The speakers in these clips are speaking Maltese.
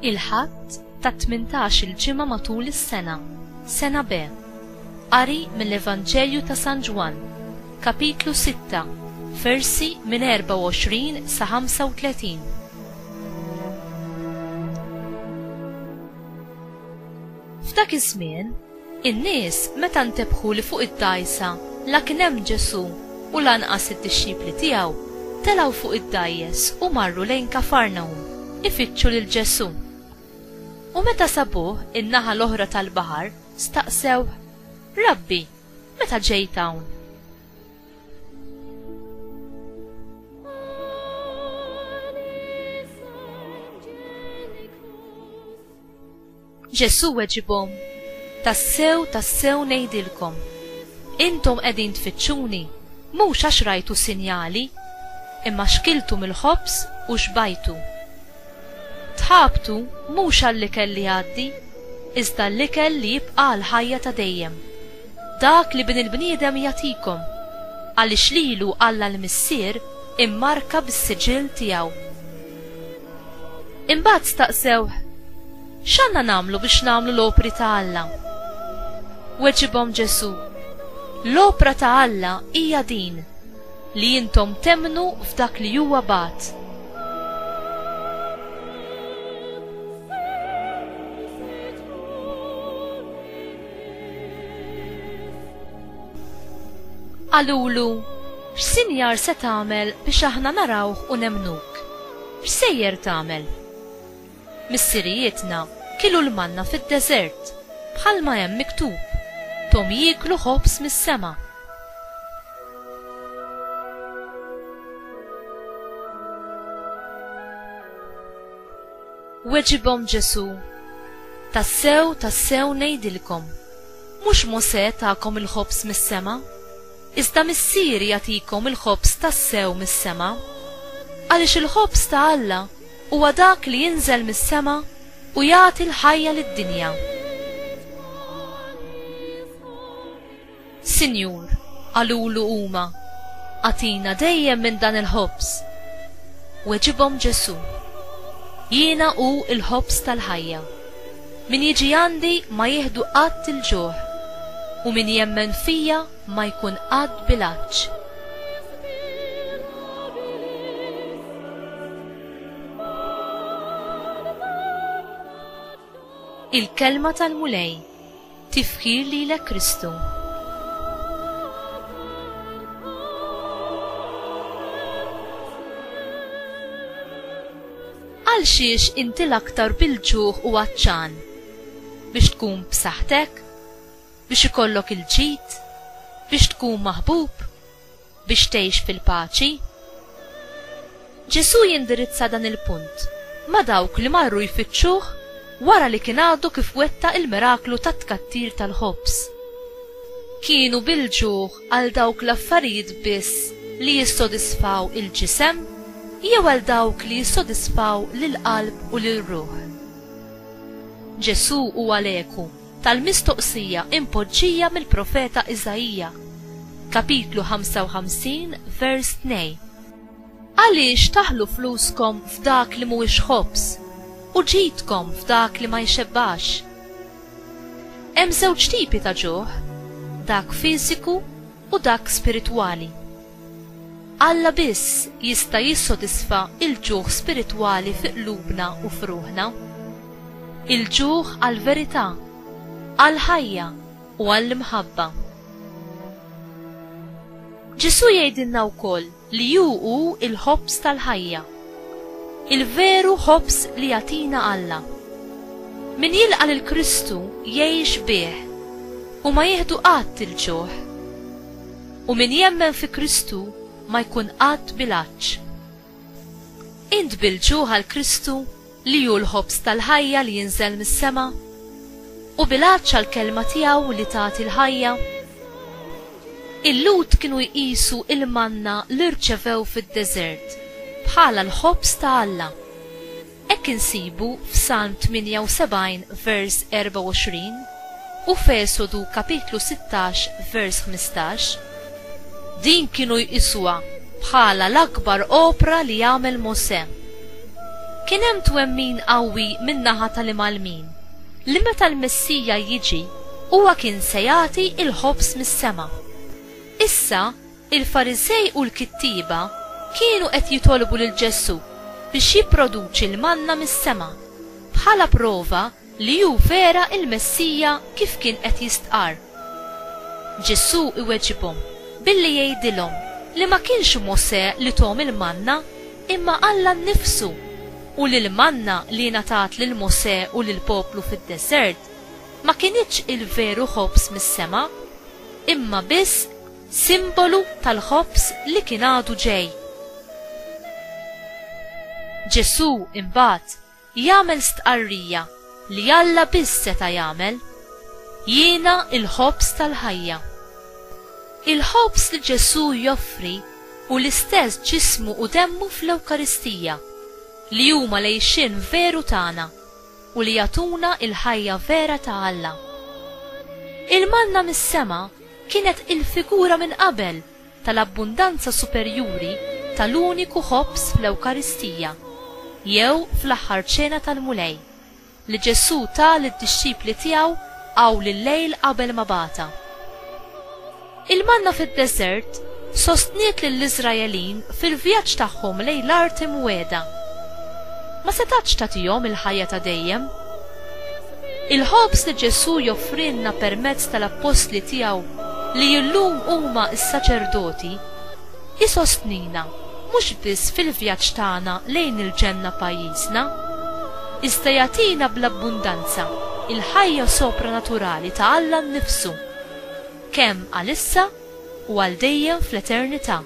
Il-ħadd ta' 18 il-ġimgħa matul is-sena, sena B. Qari mill-Evanġelju ta' San Ġwan, kapitlu 6, versi minn 24 sa 35. F'dak iż-żmien, in-nies meta ntebħu li fuq id-dgħajsa la kien hemm Ġesu u lanqas id-dixxipli tiegħu, telgħu fuq id-dajjes u marru lejn Kafarnawm ifittxu lil Ġesu. U meta sabuh in-naħa l-oħra tal-baħar, staqsew: Rabbi, meta ġejt hawn? Ġesu weġibhom: Tassew ngħidilkom, intom qegħdin tfittxuni mhux għax rajtu sinjali, imma xkiltu mill-ħobs u xbajtu. Tħabtu mhux għall-ikel li jgħaddi, iżda l-ikel li jibqa' l-ħajja ta' dejjem, dak li bin il-bniedem jagħtikom, għaliex lilu Alla l-Missier immarka bis-siġil tiegħu. Imbagħad staqsew: x'għandna nagħmlu biex nagħmlu l-opri ta' Alla? Weġibhom Ġesu: l-opra ta' Alla hija din, li intom temnu f'dak li huwa bagħat. Qalulu: x'sinjar se tagħmel biex aħna narawh u nemnuk? X'sejjer tagħmel? Missirijietna kielu l-manna fid-deżert, bħalma hemm miktub: tom jieklu ħobs mis-sema. Weġibhom Ġesu: tassew ngħidilkom, mhux Mosè tagħkom il-ħobs mis-sema, iżda Missier jagħtikom il-ħobs tas-sew mis-sema, għaliex il-ħobs ta' Alla huwa dak li jinżel mis-sema u jagħti l-ħajja lid-dinja. Sinjur, qalulu huma, għatina dejjem minn dan il-ħobs. Weġibhom Ġesu: jiena hu il-ħobs tal-ħajja. Min jiġi għandi ma jieħdu qatt il-ġuħ, u min jemmen fija ma jkun qatt bilanċ. Il-kelma tal-mulej, tifħir lilek Kristu. Għalxiex inti l-aktar bil-ġuħ u għaċċan? Biex tkun b'saħħtek? Biex ikollok il-ġid? Biex tkun maħbub? Biex tgħix fil-paċi? Ġesu jindirizza dan il-punt ma' dawk li marru jfittxuh wara li kien għadu kif wetta il-miraklu ta' tkattir tal-ħobs. Kienu bil-ġuħ għal dawk l-affarijiet biss li jissodisfaw il-ġisem, jew għal dawk li jissodisfaw lill-qalb u lill-ruħ. Ġesu huwa l-eku tal-mistoqsija impoġġija mill-profeta Iżajija, kapitlu 55, vers 2. Għaliex taħlu fluskom f'dak li mhuwiex ħobs u ġidkom f'dak li ma jxebbax? Hemm żewġ tipi ta' ġuħ, dak fiżiku u dak spiritwali. Alla biss jista' jissodisfa il-ġuħ spiritwali fi qlubna u f'ruħna. Il-ġuħ għall-verità, għall-ħajja u għall-imħabba. Ġesu jgħidilna wkoll li hu il-ħobs tal-ħajja, il-veru ħobs li jagħtina Alla. Min jilqa' lil Kristu jgħix bih u ma jieħdu qatt il-ġuħ, u min jemmen fi Kristu ma jkun qatt bilanċ. Int bil-ġuħ għal Kristu li hu l-ħobs tal-ħajja li jinżel mis-sema u bilanċ għal kelma tiegħu li tagħti l-ħajja. Il-Lut kienu jqisu il-manna li rċevew fid-deżert bħala l-ħobs ta' Alla. Hekk insibu f'Salm 78 vers 24 u f'Esodu kapitlu 16 vers 15. Din kienu jqisuha bħala l-akbar opra li jagħmel Mosè. kien hemm twemmin qawwi min-naħa tal-imgħalmin li meta l-Messija jiġi huwa kien se jagħti il-ħobs mis-sema. Issa il-Fariżej u l-Kittieba kienu qed jitolbu lil Ġesu biex jipproduċi l-manna mis-sema bħala prova li hu vera il-Messija kif kien qed jistqar. Ġesu iweġibhom billi jgħidilhom li ma kienx Mosè li tom il-manna imma Alla nnifsu u li l-manna li ngħatat lil Mosè u lil poplu fid-deżert ma kienitx il-veru ħobs mis-sema imma biss simbolu tal-ħobs li kien għadu ġej. Ġesu imbagħad jagħmel stqarrija li Alla biss seta' jagħmel: jiena il-ħobs tal-ħajja. Il-ħobs li Ġesu joffri u l-istess ġismu u demmu fl-Ewkaristija li huma lejxin veru tagħna u li jagħtuna il-ħajja vera ta' Alla. Il-manna mis-sema kienet il-figura minn qabel tal-abbundanza superjuri tal-uniku ħobs fl-Ewkaristija jew fl-aħħar ċena tal-mulej li Ġesu ta' lid-dixxipli tiegħu hawn lil-lejl qabel ma bata. Il-manna fid-deżert sostniet lill-Iżraelin fil-vjaġġ tagħhom lejn l-art imwiegħda. Ma setax tagħtihom il-ħajja ta' dejjem. Il-ħobs li Ġesu joffrilna permezz tal-apostli tiegħu li llum huma s-saċerdoti isostnina mhux biss fil-vjaġġ tagħna lejn il-ġenna pajjiżna, iżda jagħtina bl-abbundanza il-ħajja sopranaturali ta' Alla nnifsu kemm għalissa u għal dejjem fl-eternità.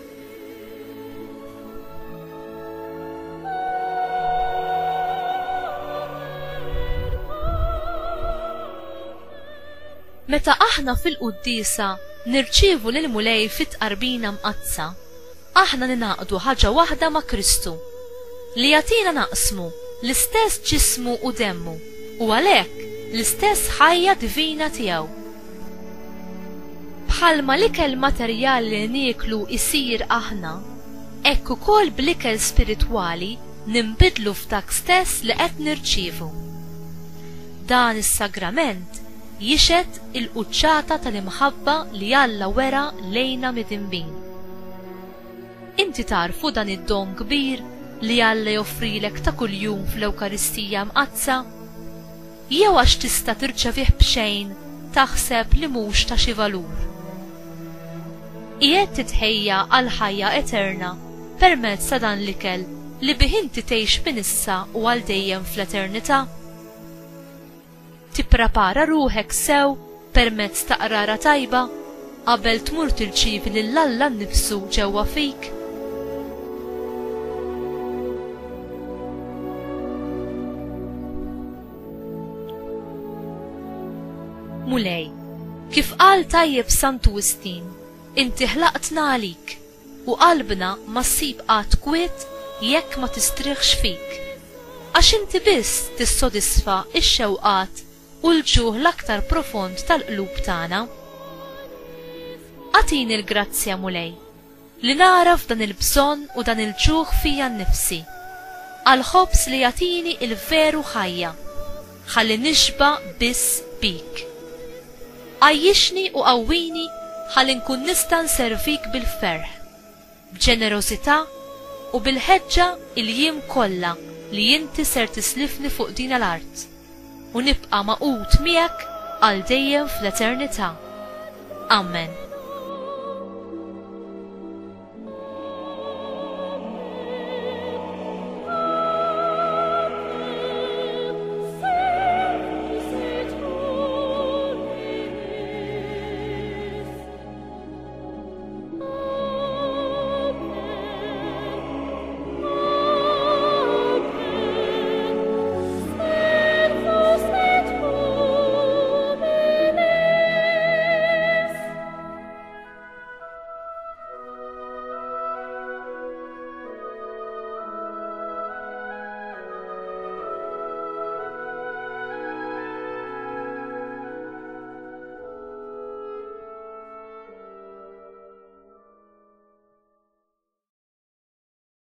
Meta aħna fil-qudiesa nirċievu lil mulej fit-tqarbina mqazza, aħna ninaqdu ħaġa waħda ma' Kristu li jagħtina naqsmu l-istess ġismu u demmu u għalhekk l-istess ħajja divina tiegħu. Bħalma l-ikel materjali li nieklu isir aħna, hekk ukoll bl-ikel spiritwali ninbidlu f'dak stess li qed nirċievu. Dan is-sagrament jixed il-quċċata tal-imħabba li Alla wera lejna mid-dinbin. Inti tarfu dan id-don kbir li Alla joffrilek ta' kuljum fl-Ewkaristija mqazza? Jew għax tista' tirċevih b'xejn taħseb li mhux ta' xi valur. Qiegħed titħejja għal ħajja eterna permezz ta' dan l-ikel li bih inti tgħix minn issa u għal dejjem fl-eternità. Tipprepara ruħek sew permezz ta' qrara tajba qabel tmur tirċievi lil Alla nnifsu ġewwa fik. Mulej, kif qal tajjeb Sant Wistin, inti ħlaqtna għalik u qalbna ma ssib qatt kwiet jekk ma tistriħx fik, għax inti biss tissodisfa x-xewqat u l-ġuħ l-aktar profond tal-qlub tagħna. Għatini l-grazzja mulej li nara f'dan il-bżonn u dan il-ġuħ fija nnifsi għal ħobs li jagħtini il-veru ħajja ħalli nixba biss bik. Għajjixni u qawwini ħalli nkun nista' nservik bil-ferħ, b'ġenerożità u bil-ħeġġa il-jiem kollha li inti ser tislifni fuq din l-art u nibqa' maqut miegħek għal dejjem fl-eternità. Amen.